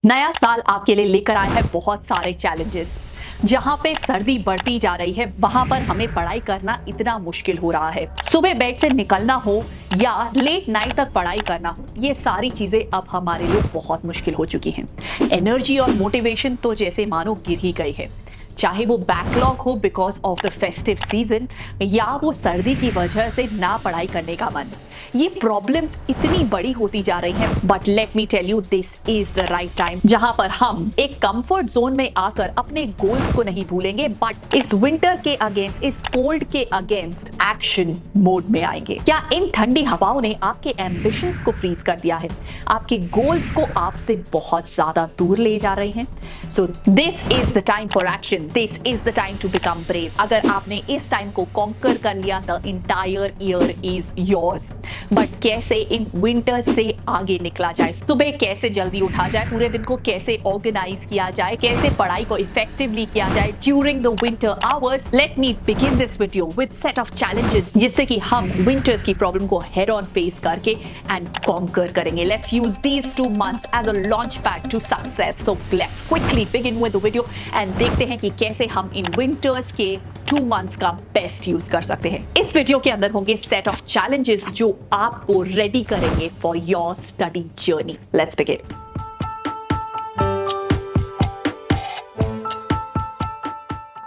नया साल आपके लिए लेकर आया है बहुत सारे चैलेंजेस। जहां पे सर्दी बढ़ती जा रही है वहां पर हमें पढ़ाई करना इतना मुश्किल हो रहा है। सुबह बेड से निकलना हो या लेट नाइट तक पढ़ाई करना हो, ये सारी चीजें अब हमारे लिए बहुत मुश्किल हो चुकी हैं। एनर्जी और मोटिवेशन तो जैसे मानो गिर ही गई है। चाहे वो बैकलॉग हो because of the festive season या वो सर्दी की वजह से ना पढ़ाई करने का मन, ये प्रॉब्लम्स इतनी बड़ी होती जा रही हैं। But let me tell you, this is the right time जहां पर हम एक कंफर्ट जोन में आकर अपने गोल्स को नहीं भूलेंगे, बट इस विंटर के अगेंस्ट, इस कोल्ड के अगेंस्ट एक्शन मोड में आएंगे। क्या इन ठंडी हवाओं ने आपके एम्बिशंस को फ्रीज कर दिया है? आपके गोल्स को आपसे बहुत ज्यादा दूर ले जा रहे हैं? So this is the time for action, this is the time to become brave. अगर आपने इस टाइम को कॉन्कर कर लिया, the entire year is yours. But कैसे इन विंटर से आगे निकला जाए? सुबह कैसे जल्दी उठा जाए? पूरे दिन को कैसे ऑर्गेनाइज किया जाए? कैसे पढ़ाई को इफेक्टिवली किया जाए during the winter hours? Let me begin this video with set of challenges, जिससे कि हम विंटर्स की प्रॉब्लम को हेड ऑन फेस करके एंड कॉन्कर करेंगे। Let's use these 2 months as a launch pad to success. So let's quickly begin with the video and देखते हैं कि कैसे हम इन विंटर्स के 2 months का बेस्ट यूज कर सकते हैं। इस वीडियो के अंदर होंगे सेट ऑफ चैलेंजेस जो आपको रेडी करेंगे for your study journey. Let's begin.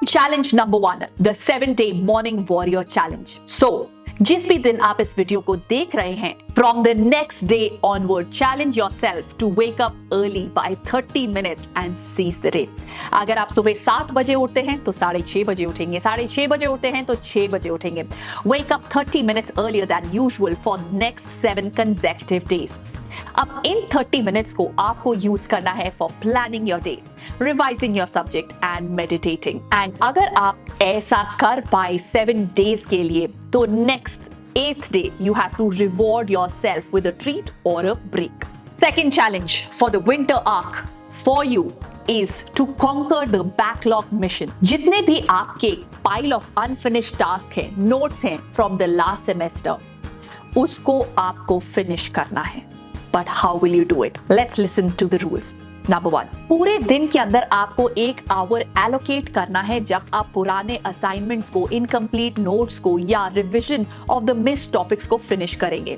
Challenge number 1, the 7-day morning warrior challenge. So जिस भी दिन आप इस वीडियो को देख रहे हैं, from the next day onward challenge yourself to wake up early by 30 minutes and seize the day. अगर आप सुबह 7 बजे उठते हैं तो 6:30 बजे उठेंगे, 6:30 बजे उठते हैं तो 6 बजे उठेंगे। Wake up 30 minutes earlier than usual for next 7 consecutive days। अब इन 30 मिनट्स को आपको यूज करना है for planning your day, revising your subject and meditating. And अगर आप ऐसा कर पाए 7 days के लिए, तो next 8th day you have to reward yourself with a treat or a break. Second challenge for the winter arc for you is to conquer the backlog mission. जितने भी आपके pile of unfinished tasks हैं, notes हैं from the last semester, उसको आपको finish करना है। But how will you do it? Let's listen to the rules. Number 1, पूरे दिन के अंदर आपको 1 hour allocate करना है जब आप पुराने असाइनमेंट्स को, इनकम्प्लीट नोट्स को या revision of the miss topics को फिनिश करेंगे।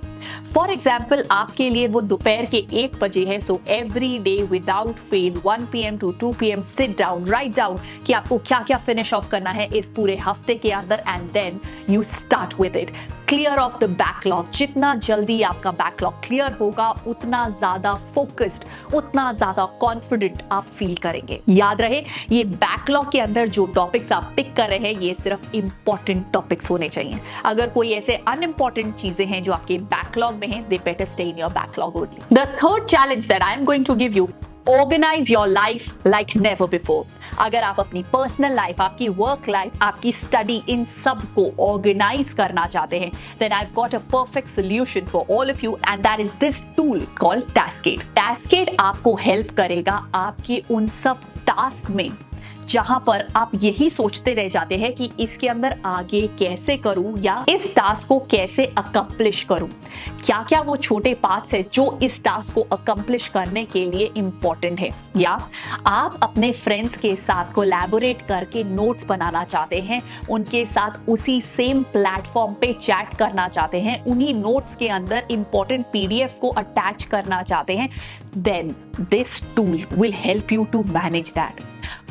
फॉर एग्जाम्पल, आपके लिए वो दोपहर के 1 बजे है। So every day without fail 1 PM to 2 PM sit down, write down कि आपको क्या क्या फिनिश ऑफ करना है इस पूरे हफ्ते के अंदर, and then you start with it. Clear off the backlog. जितना जल्दी आपका बैकलॉग क्लियर होगा, उतना ज्यादा फोकस्ड, उतना ज्यादा कॉन्फिडेंट आप फील करेंगे। याद रहे, ये बैकलॉग के अंदर जो टॉपिक्स आप पिक कर रहे हैं, ये सिर्फ इंपॉर्टेंट टॉपिक्स होने चाहिए। अगर कोई ऐसे अनइम्पॉर्टेंट चीजें हैं जो आपके बैकलॉग में हैं, they better stay in your backlog only. The third challenge that I am going to give you, organize your life like never before. अगर आप अपनी पर्सनल लाइफ, आपकी वर्क लाइफ, आपकी स्टडी, इन सब को ऑर्गेनाइज करना चाहते हैं, then I've got a perfect solution for all of you, and that is this tool called Taskade. Taskade आपको हेल्प करेगा आपके उन सब टास्क में जहां पर आप यही सोचते रह जाते हैं कि इसके अंदर आगे कैसे करूं या इस टास्क को कैसे अकम्प्लिश करूं। क्या क्या वो छोटे पार्ट्स है जो इस टास्क को अकम्प्लिश करने के लिए इंपॉर्टेंट है, या आप अपने फ्रेंड्स के साथ कोलैबोरेट करके नोट्स बनाना चाहते हैं, उनके साथ उसी सेम प्लेटफॉर्म पे चैट करना चाहते हैं, उन्हीं नोट्स के अंदर इंपॉर्टेंट PDFs को अटैच करना चाहते हैं, then this tool will help you to manage that.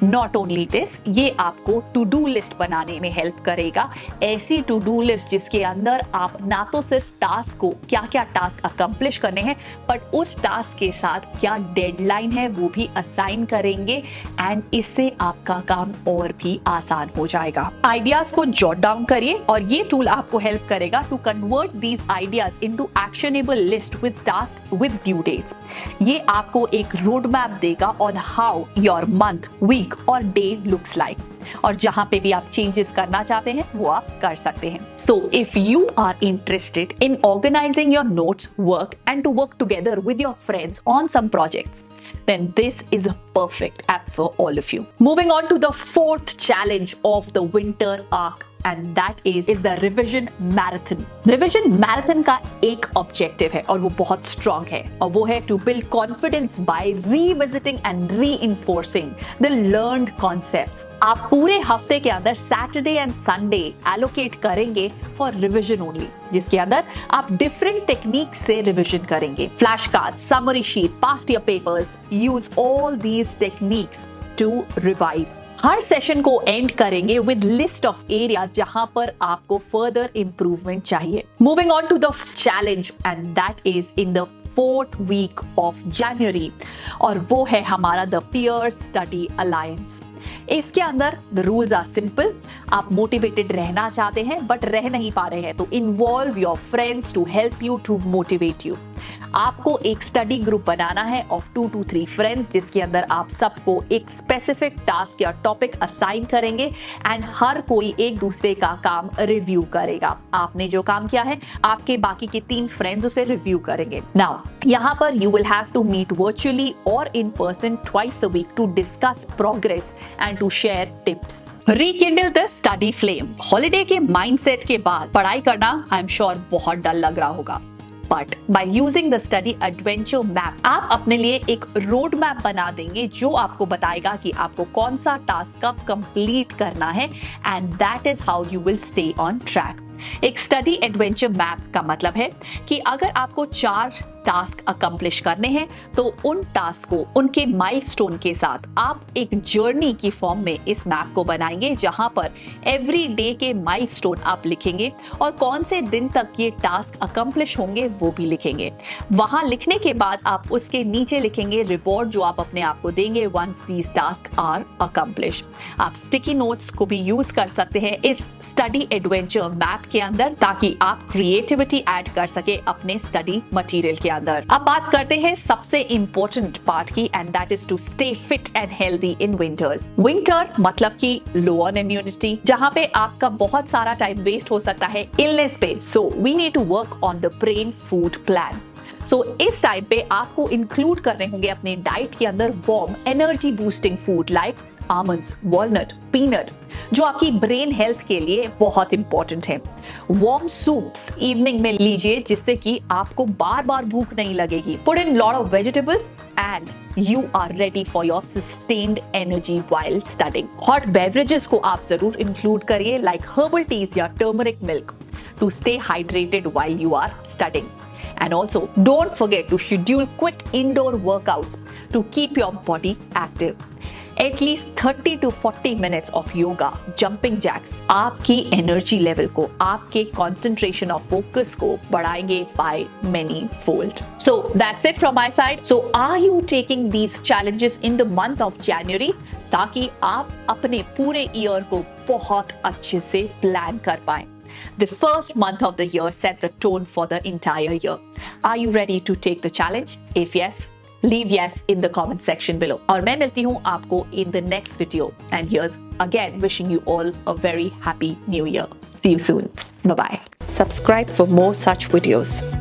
Not only this, ये आपको टू डू लिस्ट बनाने में हेल्प करेगा। ऐसी टू डू लिस्ट जिसके अंदर आप ना तो सिर्फ टास्क को, क्या क्या टास्क अकम्प्लिश करने हैं, बट उस टास्क के साथ क्या डेडलाइन है वो भी असाइन करेंगे, एंड इससे आपका काम और भी आसान हो जाएगा। आइडियाज को जॉट डाउन करिए और ये टूल आपको हेल्प करेगा to convert these ideas into actionable list with task with due dates. ये आपको एक रोड मैप देगा on how your month, week और डे लुक्स लाइक, और जहां पे भी आप चेंजेस करना चाहते हैं वो आप कर सकते हैं। So if you are interested in organizing your notes, work and to work together with your friends on some projects, then this is a perfect app for all of you. Moving on to the 4th challenge of the winter arc and that is the revision marathon. Revision marathon का एक objective है और वो बहुत strong है और वो है to build confidence by revisiting and reinforcing the learned concepts. आप पूरे हफ्ते के अंदर सैटरडे एंड संडे एलोकेट करेंगे फॉर रिविजन ओनली, जिसके अंदर आप डिफरेंट टेक्निक से रिविजन करेंगे. Flash card, summary sheet, past year papers, use all these techniques to revise. हर सेशन को एंड करेंगे विद लिस्ट ऑफ एरियाज जहां पर आपको फर्दर इंप्रूवमेंट चाहिए. Moving on to the challenge and that is in the 4th week of January और वो है हमारा द पीयर स्टडी अलायंस. इसके अंदर द रूल्स आर सिंपल. आप मोटिवेटेड रहना चाहते हैं बट रह नहीं पा रहे हैं तो involve your friends to help you to motivate you. आपको एक स्टडी ग्रुप बनाना है ऑफ 2 to 3 फ्रेंड्स जिसके अंदर आप सबको एक स्पेसिफिक टास्क या टॉपिक असाइन करेंगे एंड हर कोई एक दूसरे का काम रिव्यू करेगा. आपने जो काम किया है आपके बाकी के 3 फ्रेंड्स उसे रिव्यू करेंगे. नाउ यहाँ पर you will have to meet virtually और in person twice a week to discuss progress and to share tips. Rekindle the study flame. Holiday के माइंडसेट के बाद पढ़ाई करना आई एम श्योर बहुत डर लग रहा होगा. But by using the study adventure map आप अपने लिए एक रोड मैप बना देंगे जो आपको बताएगा कि आपको कौन सा टास्क कब कंप्लीट करना है and that is how you will stay on track. एक स्टडी एडवेंचर मैप का मतलब है कि अगर आपको 4 टास्क अकम्प्लिश करने हैं तो उन टास्क को उनके माइलस्टोन के साथ आप एक जर्नी की फॉर्म में इस मैप को बनाएंगे जहां पर एवरी डे के माइलस्टोन आप लिखेंगे और कौन से दिन तक ये टास्क अकम्प्लिश होंगे वो भी लिखेंगे. वहां लिखने के बाद आप उसके नीचे लिखेंगे रिवॉर्ड जो आप अपने आप को देंगे once these task are accomplish. आप स्टिकी नोट्स को भी यूज कर सकते हैं इस स्टडी एडवेंचर मैप के अंदर ताकि आप क्रिएटिविटी ऐड कर सके अपने स्टडी मटेरियल के अंदर. अब बात करते हैं सबसे इंपॉर्टेंट पार्ट की and that is to stay fit and healthy in winters. Winter मतलब कि लो ऑन इम्यूनिटी जहां पे आपका बहुत सारा टाइम वेस्ट हो सकता है इलनेस पे. So we need to work on the brain food plan. So इस टाइम पे आपको इंक्लूड करने होंगे अपने डाइट के अंदर warm energy boosting food like almonds, walnut, peanut जो आपकी ब्रेन हेल्थ के लिए बहुत इंपॉर्टेंट है. वार्म सूप्स इवनिंग में लीजिए जिससे कि आपको बार बार भूख नहीं लगेगी. Put in lot of vegetables and you are ready for your sustained energy while studying. Hot beverages को आप जरूर इंक्लूड करिए like herbal teas या turmeric milk to stay hydrated while you are studying. And also don't forget to schedule quick indoor workouts to keep your body active. At least 30 to 40 minutes of yoga, jumping jacks आपकी energy level को, आपके concentration of focus को बढ़ाएंगे by many fold. So that's it from my side. So are you taking these challenges in the month of January ताकि आप अपने पूरे year को बहुत अच्छे से प्लान कर पाएं? The first month of the year set the tone for the entire year. Are you ready to take the challenge? If yes, leave yes in the comment section below. और मैं मिलती हूँ आपको in the next video. And here's again wishing you all a very happy new year. See you soon. Bye bye. Subscribe for more such videos.